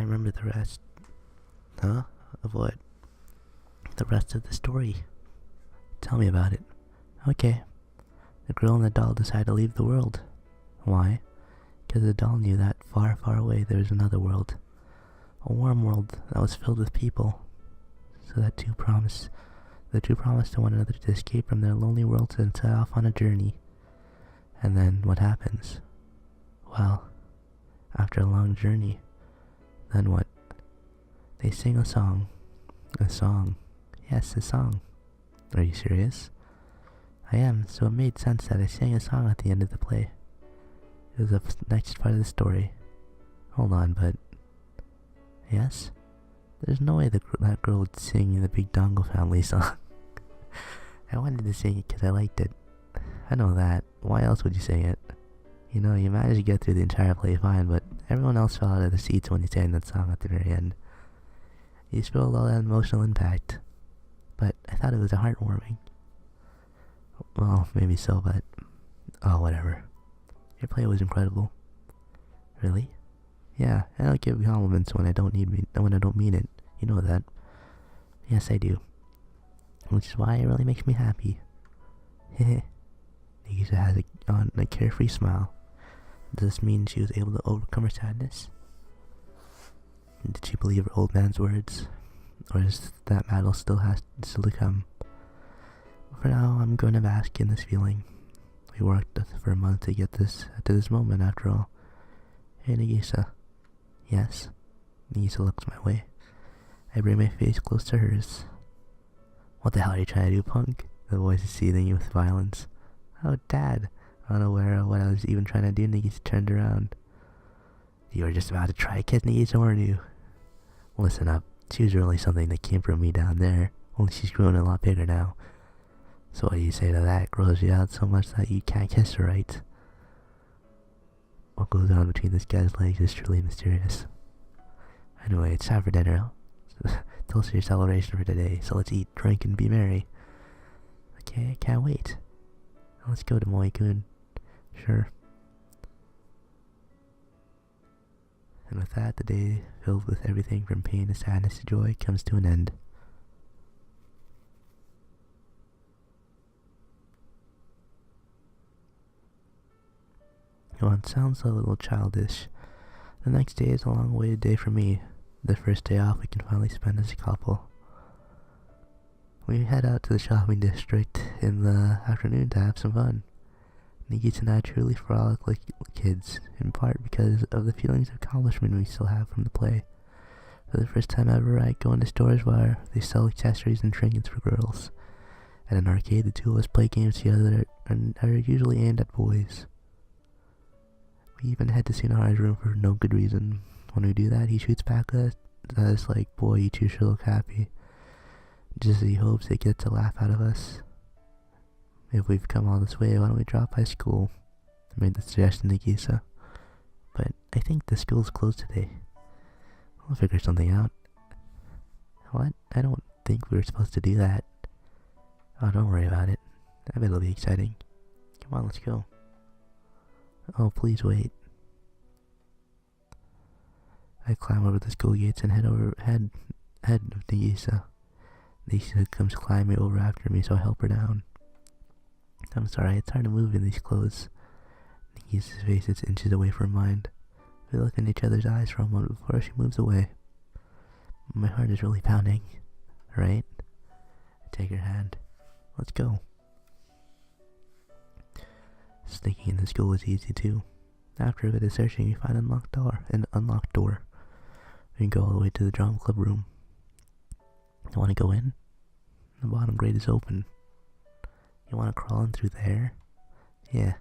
can't remember the rest. Huh? Of what? The rest of the story. Tell me about it. Okay. The girl and the doll decide to leave the world. Why? Because the doll knew that far, far away there was another world. A warm world that was filled with people. So the two promised to one another to escape from their lonely worlds and set off on a journey. And then what happens? Well, after a long journey, then what? They sing a song. A song. Yes, a song. Are you serious? I am, so it made sense that I sang a song at the end of the play. It was the next part of the story. Hold on, but... Yes? There's no way that girl would sing the Big Dongle Family song. I wanted to sing it because I liked it. I know that. Why else would you sing it? You know, you managed to get through the entire play fine, but everyone else fell out of the seats when you sang that song at the very end. You spilled all that emotional impact. But I thought it was heartwarming. Well, maybe so, but... Oh, whatever. Your play was incredible. Really? Yeah, I don't give compliments when I don't mean it. You know that. Yes, I do. Which is why it really makes me happy. Heh. Nagisa has a carefree smile. Does this mean she was able to overcome her sadness? Did she believe her old man's words? Or is that battle still to come? For now, I'm going to bask in this feeling. We worked for a month to get to this moment after all. Hey, Nagisa. Yes? Nagisa looks my way. I bring my face close to hers. What the hell are you trying to do, punk? The voice is seething with violence. Oh, Dad. Unaware of what I was even trying to do, Nagisa turned around. You were just about to try to kiss Nagisa, weren't you? Listen up. She was really something that came from me down there. Only she's grown a lot bigger now. So what do you say to that? Grows you out so much that you can't kiss her, right? What goes on between this guy's legs is truly mysterious. Anyway, it's time for dinner. Toast your celebration for today, so let's eat, drink, and be merry. Okay, I can't wait. Let's go to Moe-kun. Sure. And with that, the day, filled with everything from pain to sadness to joy, comes to an end. Well, it sounds a little childish. The next day is a long-awaited day for me. The first day off we can finally spend as a couple. We head out to the shopping district in the afternoon to have some fun. Nagisa and I truly frolic like kids, in part because of the feelings of accomplishment we still have from the play. For the first time ever, I go into stores where they sell accessories and trinkets for girls. At an arcade, the two of us play games together that are usually aimed at boys. We even head to Sunara's room for no good reason. When we do that, he shoots back at us like, boy, you two sure look happy. Just as he hopes it gets a laugh out of us. If we've come all this way, why don't we drop by school? I made the suggestion to Nagisa. But I think the school's closed today. We'll figure something out. What? I don't think we were supposed to do that. Oh, don't worry about it. I bet it'll be exciting. Come on, let's go. Oh, please wait. I climb over the school gates and head of Nagisa. Nagisa comes climbing over after me, so I help her down. I'm sorry, it's hard to move in these clothes. Nagisa's face is inches away from mine. We look in each other's eyes for a moment before she moves away. My heart is really pounding, right? I take her hand. Let's go. Sneaking in the school is easy too. After a bit of searching, we find an unlocked door. We can go all the way to the drama club room. You want to go in? The bottom grate is open. You want to crawl in through there? Yeah.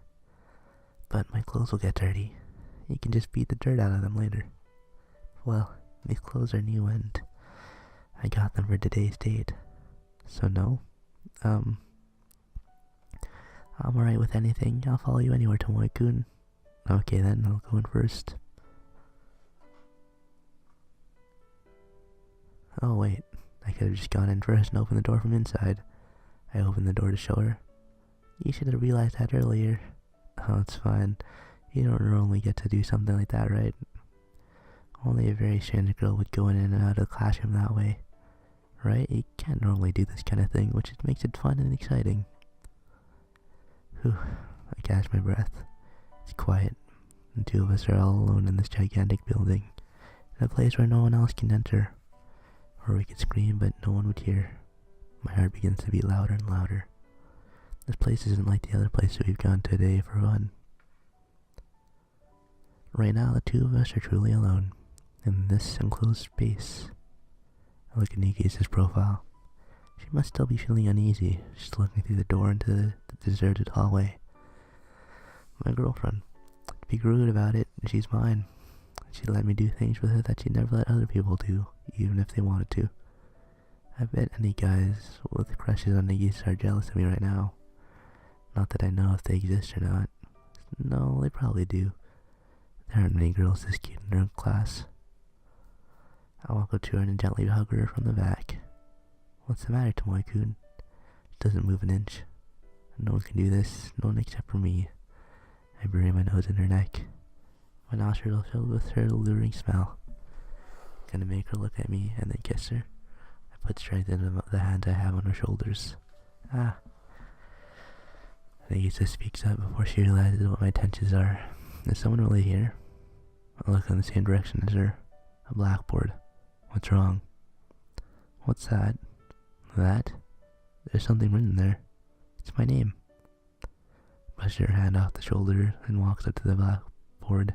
But my clothes will get dirty. You can just beat the dirt out of them later. Well, these clothes are new and I got them for today's date. So no? I'm alright with anything. I'll follow you anywhere, Tomoe-kun. Okay then, I'll go in first. Oh wait, I could have just gone in first and opened the door from inside. I opened the door to show her. You should have realized that earlier. Oh, it's fine. You don't normally get to do something like that, right? Only a very strange girl would go in and out of the classroom that way. Right? You can't normally do this kind of thing, which makes it fun and exciting. Whew, I catch my breath. It's quiet. The two of us are all alone in this gigantic building, in a place where no one else can enter. Or we could scream, but no one would hear. My heart begins to beat louder and louder. This place isn't like the other places we've gone today for fun. Right now, the two of us are truly alone, in this enclosed space. I look at Niki's profile. She must still be feeling uneasy. She's looking through the door into the deserted hallway. My girlfriend. To be rude about it, she's mine. She let me do things with her that she never let other people do, even if they wanted to. I bet any guys with crushes on Nagisa are jealous of me right now. Not that I know if they exist or not. No, they probably do. There aren't many girls this cute in her class. I walk up to her and gently hug her from the back. What's the matter, Tomoe-kun? She doesn't move an inch. No one can do this, no one except for me. I bury my nose in her neck. My nostrils filled with her alluring smell. Gonna make her look at me and then kiss her. I put strength into the hands I have on her shoulders. Ah. Nagisa speaks up before she realizes what my intentions are. Is someone really here? I look in the same direction as her. A blackboard. What's wrong? What's that? That? There's something written there. It's my name. Brushes her hand off the shoulder and walks up to the blackboard.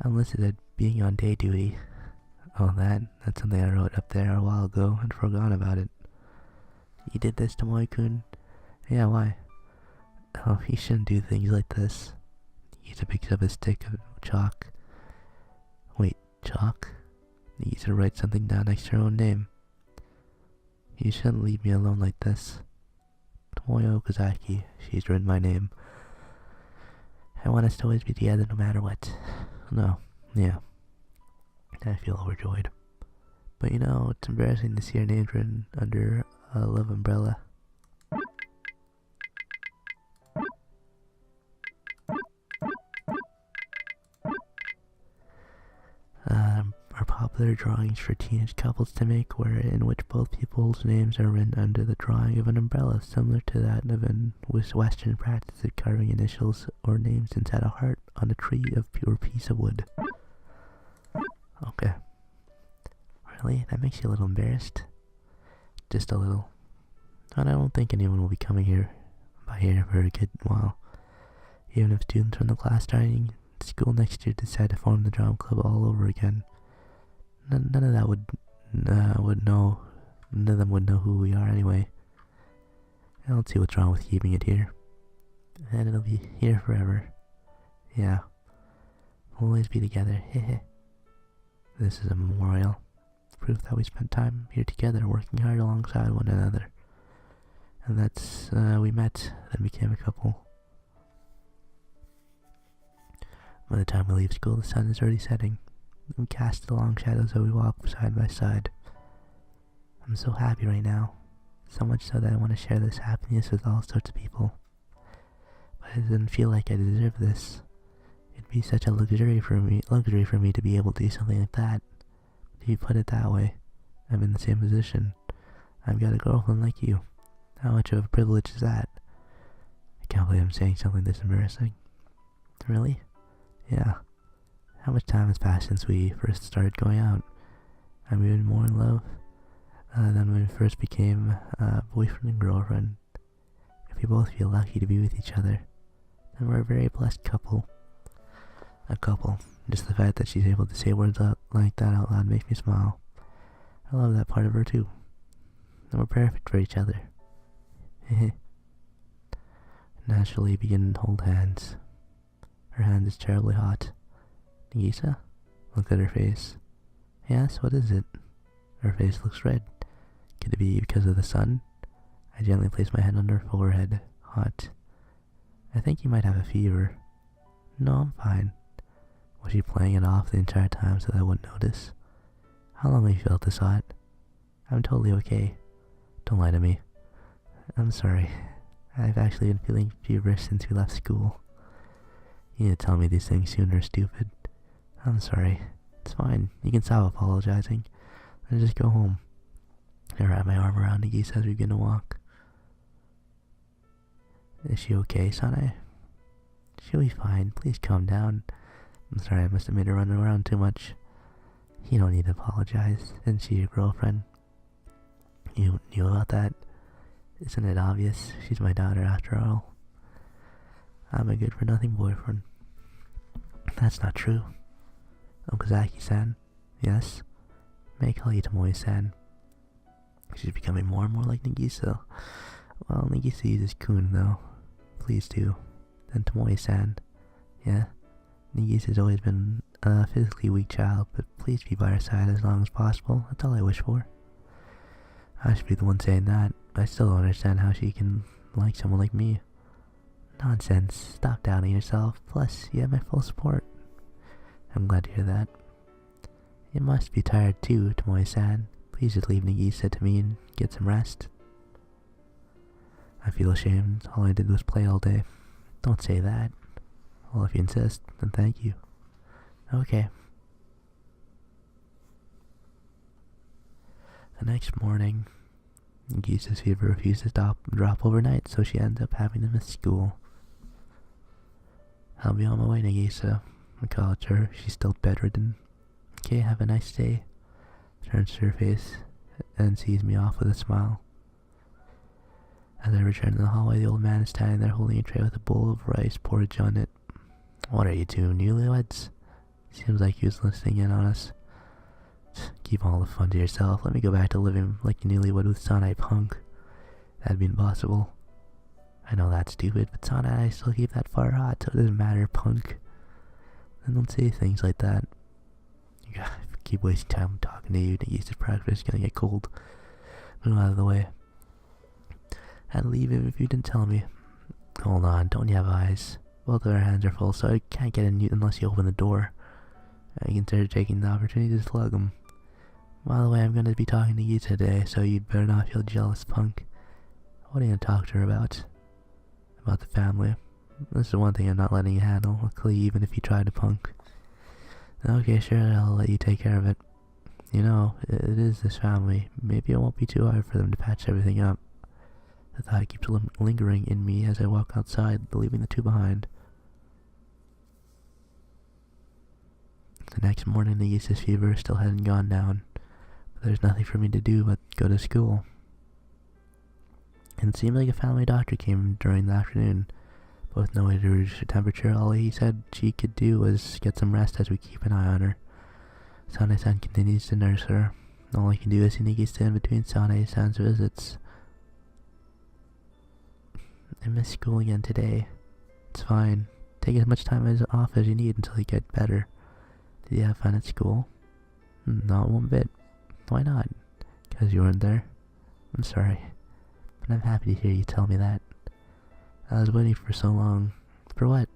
I'm listed at being on day duty. Oh, that's something I wrote up there a while ago and forgot about it. You did this, Tomoe-kun? Yeah, why? Oh, you shouldn't do things like this. Nagisa picks up a stick of chalk. Wait, chalk? Nagisa writes something down next to her own name. You shouldn't leave me alone like this. Tomoyo Okazaki, she's written my name. I want us to always be together no matter what. No, yeah. I feel overjoyed. But you know, it's embarrassing to see our names written under a love umbrella. Are popular drawings for teenage couples to make, in which both people's names are written under the drawing of an umbrella, similar to that of an Western practice of carving initials or names inside a heart on a tree of pure piece of wood. Okay. Really? That makes you a little embarrassed? Just a little. And I don't think anyone will be coming here for a good while. Even if students from the class starting school next year decide to form the drama club all over again. None of them would know who we are anyway. I don't see what's wrong with keeping it here. And it'll be here forever. Yeah. We'll always be together. Hehe. This is a memorial. Proof that we spent time here together, working hard alongside one another. And that's, we met, then became a couple. By the time we leave school, the sun is already setting. We cast the long shadows as we walk side by side. I'm so happy right now. So much so that I want to share this happiness with all sorts of people. But I didn't feel like I deserved this. It'd be such a luxury for me to be able to do something like that. If you put it that way, I'm in the same position. I've got a girlfriend like you. How much of a privilege is that? I can't believe I'm saying something this embarrassing. Really? Yeah. How much time has passed since we first started going out? I'm even more in love than when we first became boyfriend and girlfriend. If we both feel lucky to be with each other, then we're a very blessed couple. A couple. Just the fact that she's able to say words like that out loud makes me smile. I love that part of her too. And we're perfect for each other. Naturally begin to hold hands. Her hand is terribly hot. Nagisa? Look at her face. Yes, what is it? Her face looks red. Could it be because of the sun? I gently place my hand on her forehead. Hot. I think you might have a fever. No, I'm fine. Was she playing it off the entire time so that I wouldn't notice? How long have you felt this hot? I'm totally okay. Don't lie to me. I'm sorry. I've actually been feeling feverish since we left school. You need to tell me these things sooner, stupid. I'm sorry. It's fine. You can stop apologizing. And just go home. I wrap my arm around Nagisa as we begin to walk. Is she okay, Sanae? She'll be fine. Please calm down. I'm sorry I must have made her run around too much. You don't need to apologize. Isn't she your girlfriend? You knew about that? Isn't it obvious? She's my daughter after all. I'm a good-for-nothing boyfriend. That's not true. Okazaki-san? Yes? May I call you Tomoe-san? She's becoming more and more like Nagisa. Well, Nagisa uses kun, though. Please do. Then Tomoe-san. Yeah? Nagisa's always been a physically weak child, but please be by her side as long as possible. That's all I wish for. I should be the one saying that. I still don't understand how she can like someone like me. Nonsense. Stop doubting yourself. Plus, you have my full support. I'm glad to hear that. You must be tired too, Tomoe-san. Please just leave Nagisa to me and get some rest. I feel ashamed. All I did was play all day. Don't say that. Well, if you insist, then thank you. Okay. The next morning, Nagisa's fever refuses to drop overnight, so she ends up having to miss school. I'll be on my way, Nagisa. I call to her. She's still bedridden. Okay, have a nice day. Turns to her face and sees me off with a smile. As I return to the hallway, the old man is standing there holding a tray with a bowl of rice porridge on it. What are you two, newlyweds? Seems like he was listening in on us. Keep all the fun to yourself. Let me go back to living like a newlywed with Sanae, punk. That'd be impossible. I know that's stupid, but Sanae and I still keep that fire hot, so it doesn't matter, punk. Then don't say things like that. You gotta keep wasting time talking to you. Nagisa's practice is gonna get cold. Move out of the way. I'd leave him if you didn't tell me. Hold on, don't you have eyes? Both of our hands are full, so I can't get in unless you open the door. I consider taking the opportunity to slug him. By the way, I'm going to be talking to you today, so you better not feel jealous, punk. What are you going to talk to her about? About the family. This is the one thing I'm not letting you handle, luckily, even if you try to, punk. Okay, sure, I'll let you take care of it. You know, it is this family. Maybe it won't be too hard for them to patch everything up. The thought keeps lingering in me as I walk outside, leaving the two behind. The next morning, Nagisa's fever still hadn't gone down, but there's nothing for me to do but go to school. It seemed like a family doctor came during the afternoon, but with no way to reduce her temperature. All he said she could do was get some rest as we keep an eye on her. Sanae-san continues to nurse her. All I can do is see Nagisa in between Sanae-san's visits. I miss school again today. It's fine. Take as much time off as you need until you get better. Did you have fun at school? Not one bit. Why not? Because you weren't there? I'm sorry. But I'm happy to hear you tell me that. I was waiting for so long. For what?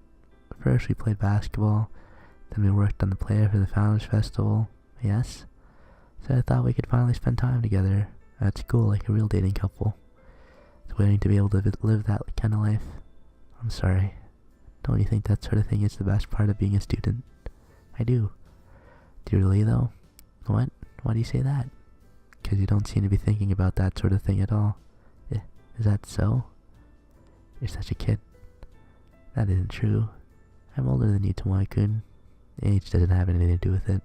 First we played basketball. Then we worked on the play for the Founders Festival. Yes? So I thought we could finally spend time together at school like a real dating couple. I was waiting to be able to live that kind of life. I'm sorry. Don't you think that sort of thing is the best part of being a student? I do. Do you really, though? What? Why do you say that? Because you don't seem to be thinking about that sort of thing at all. Is that so? You're such a kid. That isn't true. I'm older than you, Tomoe-kun. Age doesn't have anything to do with it.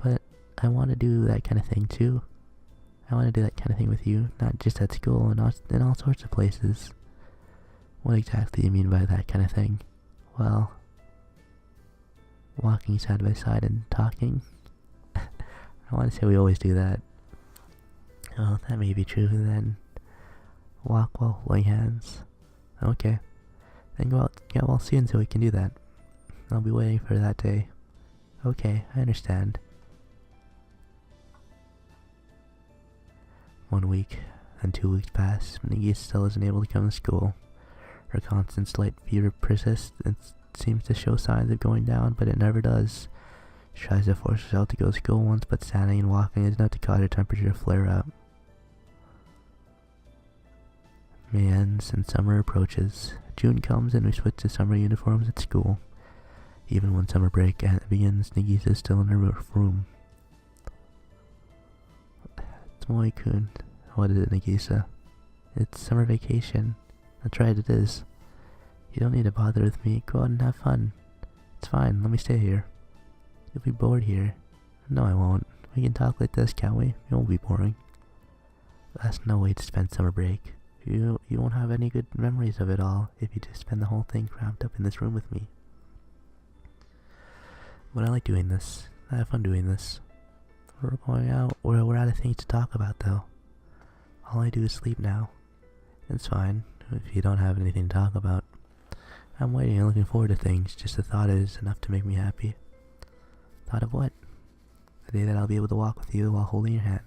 But I want to do that kind of thing, too. I want to do that kind of thing with you, not just at school and in all sorts of places. What exactly do you mean by that kind of thing? Well, walking side by side and talking. I want to say we always do that. Oh, that may be true then. Walk while holding hands. Okay. Then go out, get well soon so we can do that. I'll be waiting for that day. Okay, I understand. 1 week, then 2 weeks pass. Nagisa still isn't able to come to school. Her constant slight fever persists and seems to show signs of going down, but it never does. She tries to force herself to go to school once, but standing and walking is enough to cause her temperature to flare up. May ends and summer approaches. June comes and we switch to summer uniforms at school. Even when summer break begins, Nagisa's still in her room. Tomoe-kun. What is it, Nagisa? It's summer vacation. That's right, it is. You don't need to bother with me. Go out and have fun. It's fine, let me stay here. You'll be bored here. No, I won't. We can talk like this, can't we? It won't be boring. That's no way to spend summer break. You won't have any good memories of it all if you just spend the whole thing cramped up in this room with me. But I like doing this. I have fun doing this. We're going out. We're out of things to talk about, though. All I do is sleep now. It's fine if you don't have anything to talk about. I'm waiting and looking forward to things. Just the thought is enough to make me happy. Thought of what? The day that I'll be able to walk with you while holding your hand.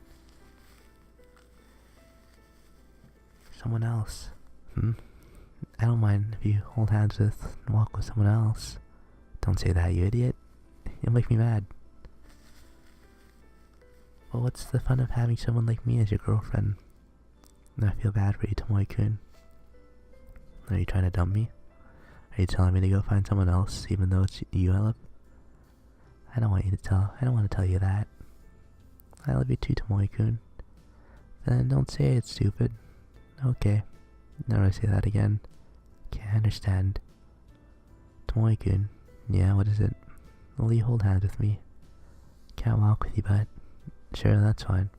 Someone else. I don't mind if you hold hands with and walk with someone else. Don't say that, you idiot. You'll make me mad. Well, what's the fun of having someone like me as your girlfriend? I feel bad for you, Tomoe-kun. Are you trying to dump me? Are you telling me to go find someone else, even though it's you I love? I don't want to tell you that. I love you too, Tomoe-kun. Then don't say it's stupid. Okay. Never say that again. Can't understand. Tomoe-kun. Yeah, what is it? Will you hold hands with me? Can't walk with you, but... Sure, that's fine.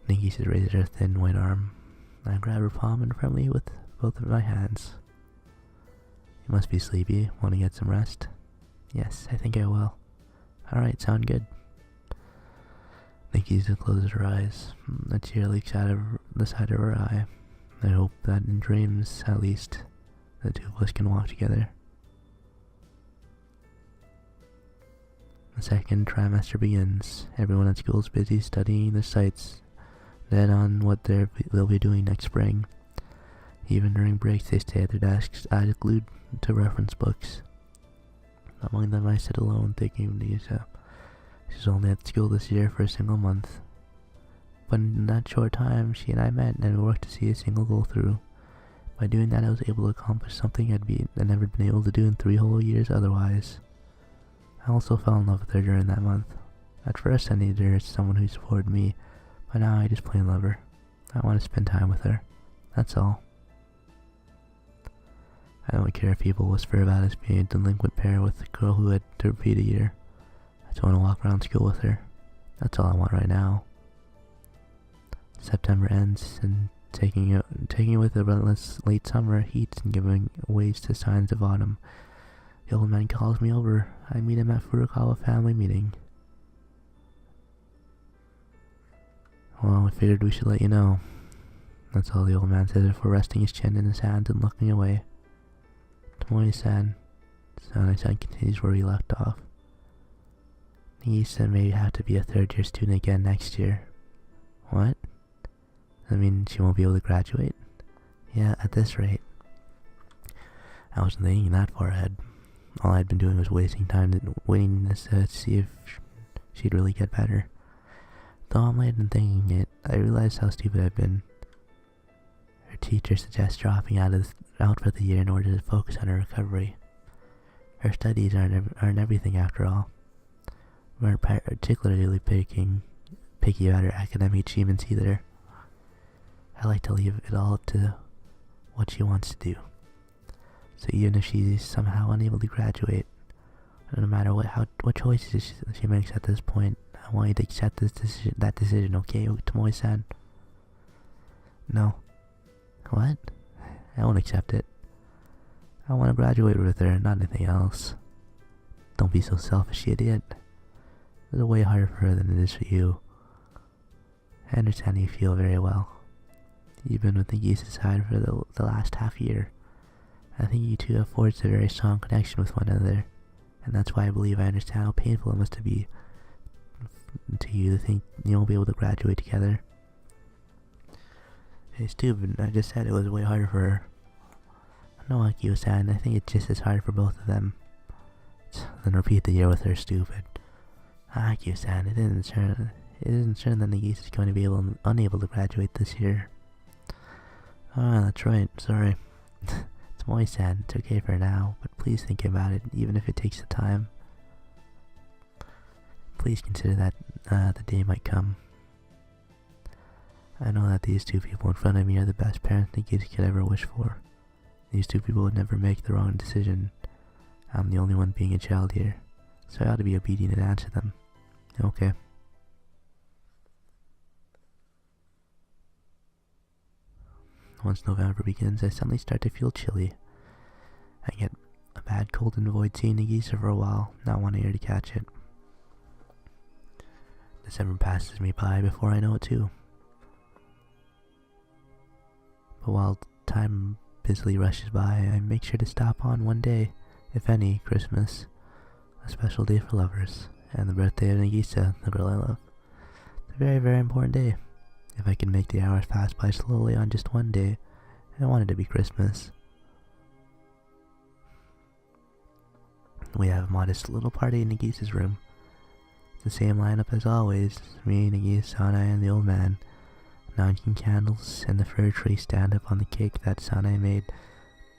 Nagisa raised her thin white arm. I grabbed her palm and firmly with both of my hands. You must be sleepy. Want to get some rest? Yes, I think I will. Alright, sound good. Nagisa closed her eyes. A tear leaks out of the side of her eye. I hope that in dreams, at least, the two of us can walk together. The second trimester begins. Everyone at school is busy studying the sites dead on what they'll be doing next spring. Even during breaks, they stay at their desks, eyes glued to reference books. Among them, I sit alone, thinking of Nisa. She's only at school this year for a single month. But in that short time, she and I met and worked to see a single goal through. By doing that, I was able to accomplish something I'd never been able to do in 3 whole years otherwise. I also fell in love with her during that month. At first, I needed her as someone who supported me, but now I just plain love her. I want to spend time with her. That's all. I don't care if people whisper about us being a delinquent pair with a girl who had to repeat a year. I just want to walk around school with her. That's all I want right now. September ends, and taking it with the relentless late summer heat and giving way to signs of autumn. The old man calls me over. I meet him at Furukawa family meeting. Well, I figured we should let you know. That's all the old man says before resting his chin in his hands and looking away. Tomoe-san. Sanai-san continues where he left off. Nagisa may have to be a third-year student again next year. What? I mean, she won't be able to graduate? Yeah, at this rate. I wasn't thinking that far ahead. All I'd been doing was wasting time waiting to see if she'd really get better. Though I'm late in thinking it, I realized how stupid I've been. Her teacher suggests dropping out for the year in order to focus on her recovery. Her studies aren't everything after all. We aren't particularly picky about her academic achievements either. I like to leave it all up to what she wants to do. So even if she's somehow unable to graduate, no matter what choices she makes at this point, I want you to accept that decision, okay, Tomoe-san? No. What? I won't accept it. I want to graduate with her, not anything else. Don't be so selfish, you idiot. It's way harder for her than it is for you. I understand you feel very well. You've been with Nagisa's side for the last half year. I think you two have forged a very strong connection with one another, and that's why I believe I understand how painful it must be to you to think you won't be able to graduate together. It's stupid. I just said it was way harder for her. No, Akio-san, I think it's just as hard for both of them. Then repeat the year with her, stupid. Akio-san, it isn't certain that Nagisa is going to be unable to graduate this year. Ah, that's right, sorry. It's I'm always sad. It's okay for now, but please think about it, even if it takes the time. Please consider that the day might come. I know that these two people in front of me are the best parents the kids could ever wish for. These two people would never make the wrong decision. I'm the only one being a child here, so I ought to be obedient and answer them. Okay. Once November begins, I suddenly start to feel chilly. I get a bad cold and avoid seeing Nagisa for a while, not wanting her to catch it. December passes me by before I know it too. But while time busily rushes by, I make sure to stop on one day, if any, Christmas, a special day for lovers, and the birthday of Nagisa, the girl I love. It's a very, very important day. If I can make the hours pass by slowly on just one day, I want it to be Christmas. We have a modest little party in Nagisa's room. It's the same lineup as always, me, Nagisa, Sanae, and the old man. 19 candles and the fir tree stand up on the cake that Sanae made.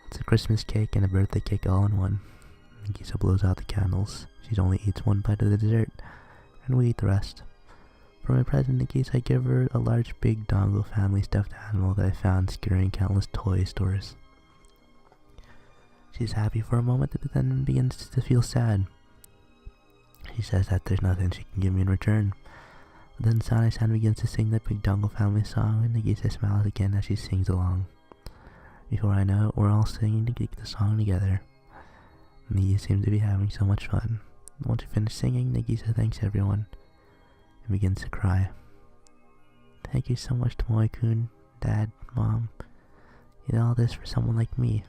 It's a Christmas cake and a birthday cake all in one. Nagisa blows out the candles. She only eats one bite of the dessert, and we eat the rest. For my present, Nagisa, I give her a large big Dongo family stuffed animal that I found scouring countless toy stores. She's happy for a moment, but then begins to feel sad. She says that there's nothing she can give me in return. But then Sanae-san begins to sing the big Dongo family song, and Nagisa smiles again as she sings along. Before I know it, we're all singing the song together. Nagisa seems to be having so much fun. Once we finish singing, Nagisa thanks everyone and begins to cry. Thank you so much, Tomoe-kun, Dad, Mom. You did all this for someone like me.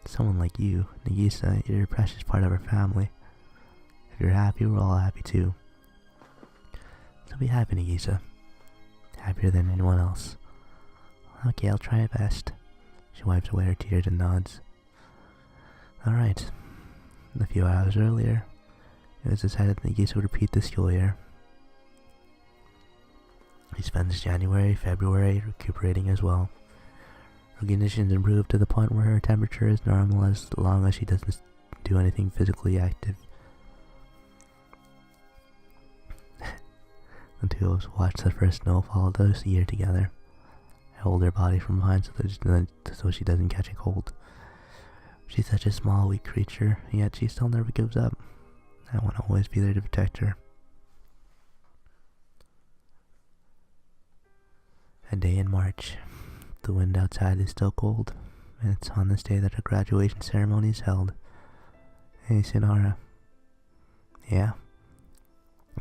Someone like you, Nagisa. You're a precious part of our family. If you're happy, we're all happy too. So be happy, Nagisa. Happier than anyone else. Okay, I'll try my best. She wipes away her tears and nods. Alright. A few hours earlier, it was decided that Nagisa would repeat the school year. He spends January, February recuperating as well. Her conditions improve to the point where her temperature is normal as long as she doesn't do anything physically active. The two of us watch the first snowfall of this year together. I hold her body from behind so she doesn't catch a cold. She's such a small, weak creature, yet she still never gives up. I want to always be there to protect her. A day in March. The wind outside is still cold, and it's on this day that her graduation ceremony is held. Hey, Sinara. Yeah?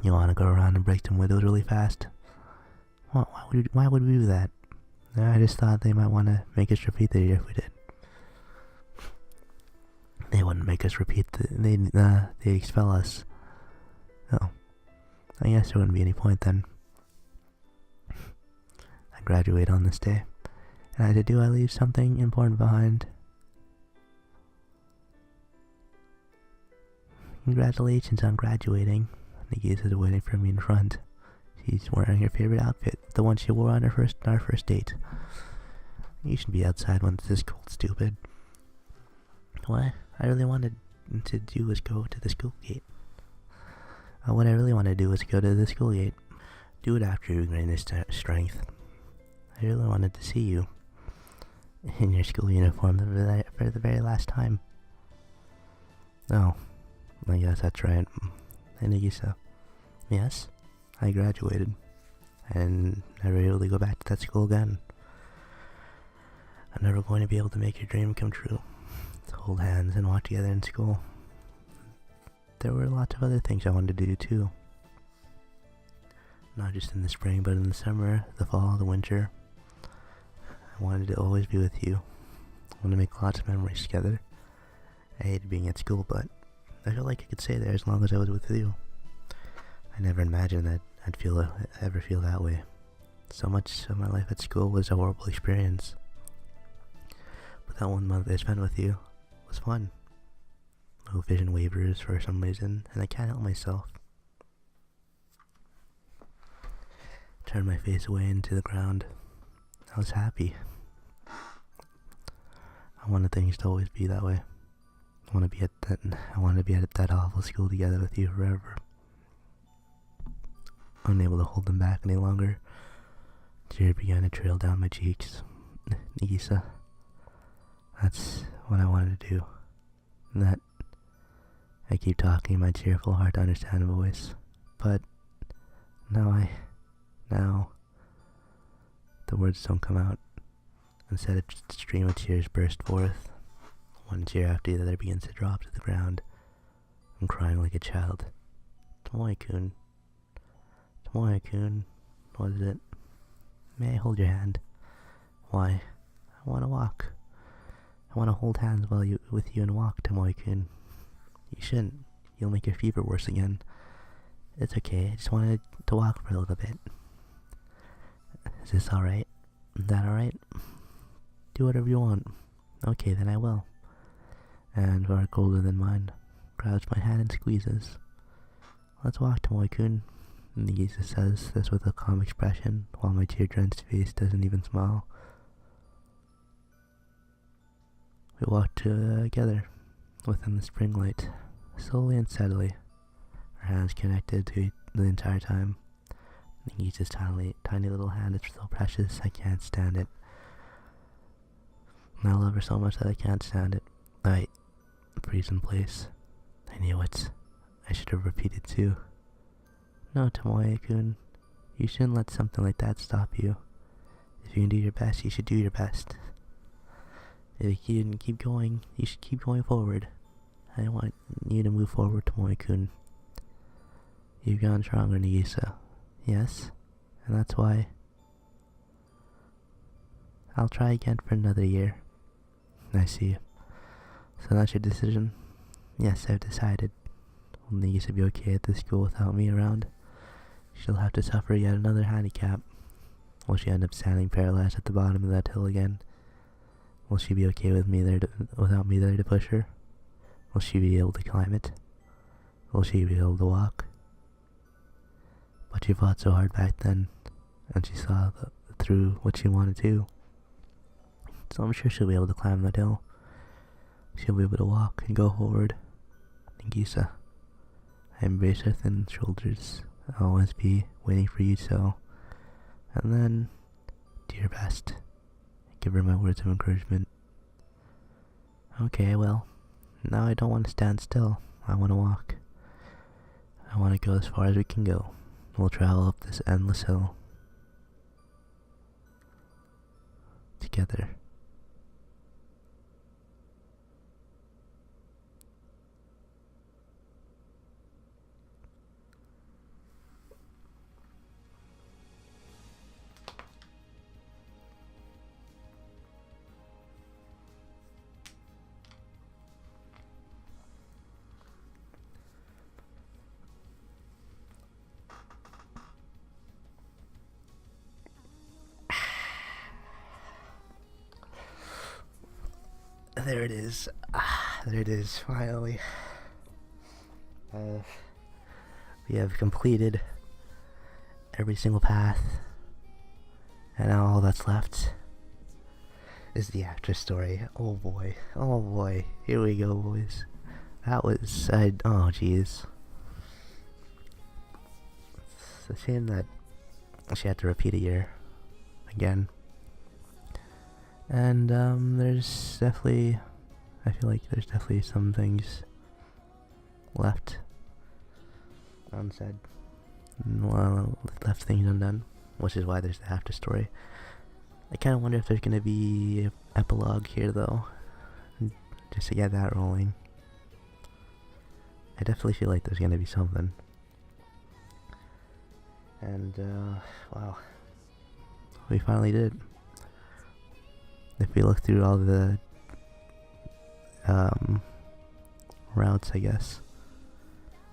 You want to go around and break some windows really fast? Why would we do that? I just thought they might want to make us repeat the year if we did. They wouldn't make us repeat they'd expel us. Oh. I guess there wouldn't be any point then. I graduate on this day. And do I leave something important behind? Congratulations on graduating. Nagisa is waiting for me in front. She's wearing her favorite outfit, the one she wore on our first date. You should be outside when it's this cold, stupid. What I really wanted to do was go to the school gate. What I really want to do was go to the school gate. Do it after you gain this strength. I really wanted to see you in your school uniform for the very last time. Oh, I guess that's right. And Nagisa. Yes, I graduated and never able to go back to that school again. I'm never going to be able to make your dream come true. To hold hands and walk together in school. There were lots of other things I wanted to do too. Not just in the spring, but in the summer, the fall, the winter. I wanted to always be with you. I want to make lots of memories together. I hated being at school, but I felt like I could stay there as long as I was with you. I never imagined that I'd ever feel that way. So much of my life at school was a horrible experience. But that 1 month I spent with you was fun. No vision waivers for some reason, and I can't help myself. Turned my face away into the ground. I was happy. I wanted things to always be that way. I wanted to be at that awful school together with you forever. Unable to hold them back any longer, tears began to trail down my cheeks. Nagisa, that's what I wanted to do. That I keep talking in my cheerful, hard to understand voice, but now the words don't come out. Instead, a stream of tears burst forth. One tear after the other begins to drop to the ground. I'm crying like a child. Tomoe-kun. Tomoe-kun. What is it? May I hold your hand? Why? I want to walk. I want to hold hands with you and walk, Tomoe-kun. You shouldn't. You'll make your fever worse again. It's okay. I just wanted to walk for a little bit. Is this alright? Is that alright? Do whatever you want. Okay, then I will. And far colder than mine, grabs my hand and squeezes. Let's walk, Tomoe-kun. Nagisa says this with a calm expression, while my tear-drenched face doesn't even smile. We walk together within the spring light, slowly and steadily, our hands connected to the entire time. Nagisa's tiny little hand is so precious, I can't stand it. And I love her so much that I can't stand it. I freeze in place. I knew it. I should have repeated too. No, Tomoe-kun, you shouldn't let something like that stop you. If you can do your best, you should do your best. If you can keep going, you should keep going forward. I want you to move forward, Tomoe-kun. You've gone stronger, Nagisa. Yes, and that's why I'll try again for another year. I see. So that's your decision? Yes, I've decided. Will Nagisa be okay at this school without me around? She'll have to suffer yet another handicap. Will she end up standing paralyzed at the bottom of that hill again? Will she be okay with without me there to push her? Will she be able to climb it? Will she be able to walk? But she fought so hard back then, and she saw through what she wanted to. So I'm sure she'll be able to climb that hill. She'll be able to walk and go forward. Nagisa, I embrace her thin shoulders. I'll always be waiting for you so. And then, do your best. Give her my words of encouragement. Okay, well, now I don't want to stand still. I want to walk. I want to go as far as we can go. We'll travel up this endless hill. Together. There it is. There it is, finally. We have completed every single path. And now all that's left is the after story. Oh boy. Oh boy. Here we go, boys. That was... oh jeez. It's a shame that she had to repeat a year. Again. And there's definitely, I feel like there's definitely some things left unsaid, well, left things undone, which is why there's the after story. I kind of wonder if there's gonna be an epilogue here though, just to get that rolling. I definitely feel like there's gonna be something. And wow, we finally did. If we look through all the routes, I guess,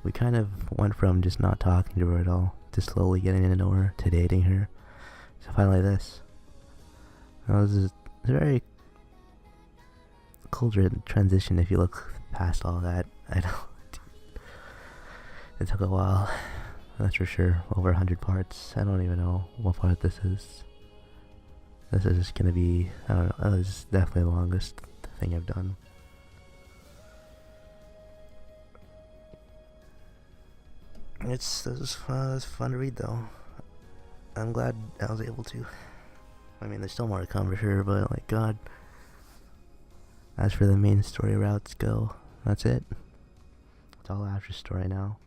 we kind of went from just not talking to her at all to slowly getting to know her to dating her. So finally this. That was a very cool transition if you look past all that. I don't... It took a while, that's for sure. Over 100 parts. I don't even know what part this is. This is just gonna be, I don't know, this is definitely the longest thing I've done. This was fun to read though. I'm glad I was able to. I mean, there's still more to come for sure, but like, God. As for the main story routes go, that's it. It's all after story now.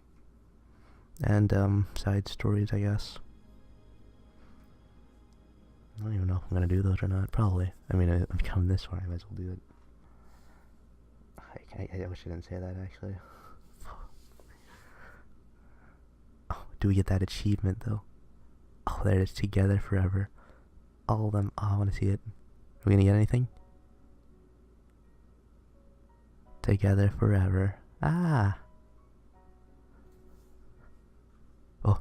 And side stories, I guess. I don't even know if I'm gonna do those or not. Probably. I mean, I'm coming this far. I might as well do it. I wish I didn't say that actually. Oh, do we get that achievement though? Oh, there it is. Together forever. All of them. Oh, I want to see it. Are we gonna get anything? Together forever. Ah. Oh.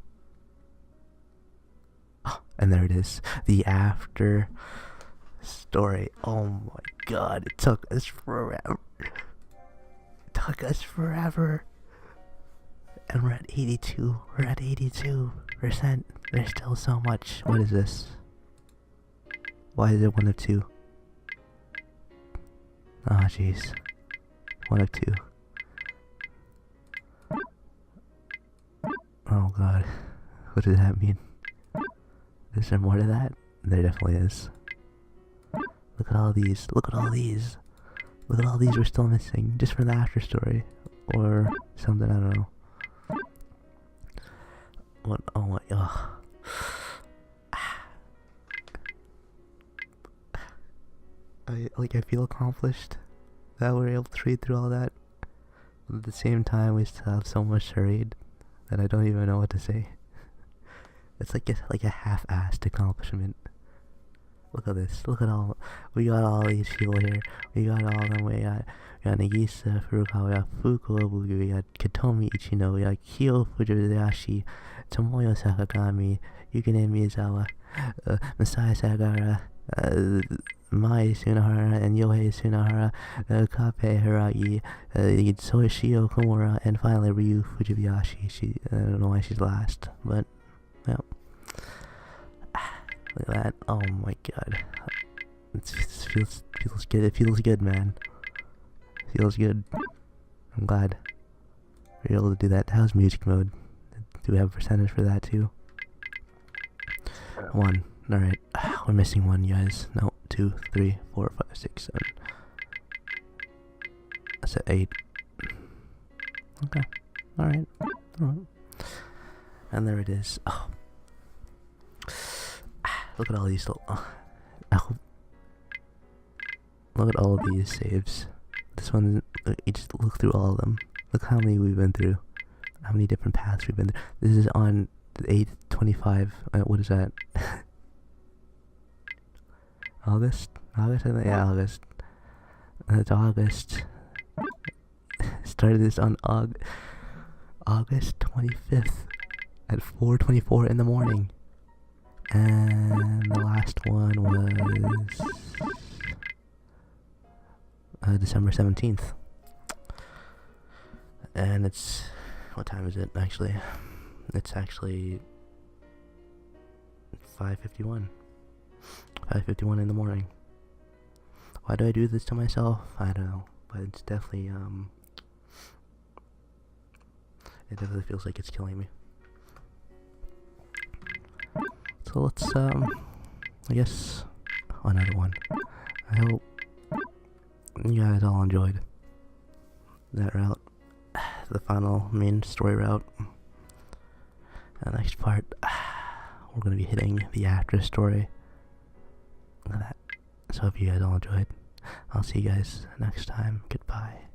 Oh, and there it is. The after story. Oh my God! It took us forever. It took us forever. And we're at 82. We're at 82%. There's still so much. What is this? Why is it 1 of 2? Oh jeez. 1 of 2. Oh God. What does that mean? Is there more to that? There definitely is. Look at all these. Look at all these. Look at all these we're still missing. Just from the after story. Or something, I don't know. What? Oh my God. I feel accomplished that we're able to read through all that. But at the same time, we still have so much to read that I don't even know what to say. It's like a half-assed accomplishment. Look at this. Look at all. We got all these people here. We got all of them. We got Nagisa, Furukawa, we got Fukuoka, we got Katomi Ichino, we got Kyo Fujibayashi, Tomoyo Sakagami, Yukine Miyazawa, Masai Sagara, Mai Sunahara, and Yohei Sunahara, Kape Hiragi, Soishio Komura, and finally Ryu Fujibayashi. I don't know why she's last, but, yeah. Look at that. Oh my God. It feels good. It feels good, man. Feels good. I'm glad we're able to do that. How's music mode? Do we have a percentage for that too? 1. Alright. We're missing 1, guys. No, 2, 3, 4, 5, 6, 7. That's at 8. Okay. Alright. And there it is. Oh. Look at all these little... Look at all of these saves. This one, you just look through all of them. Look how many we've been through. How many different paths we've been through. This is on 8/25. What is that? August? August? Yeah, August. It's August. Started this on August 25th at 4:24 in the morning. And the last one was December 17th. And it's... What time is it, actually? It's actually 5:51. 5:51 in the morning. Why do I do this to myself? I don't know. But it's definitely, it definitely feels like it's killing me. So let's, I guess, another one. I hope you guys all enjoyed that route. The final main story route. And the next part, we're going to be hitting the after story. Look at that. So I hope you guys all enjoyed. I'll see you guys next time. Goodbye.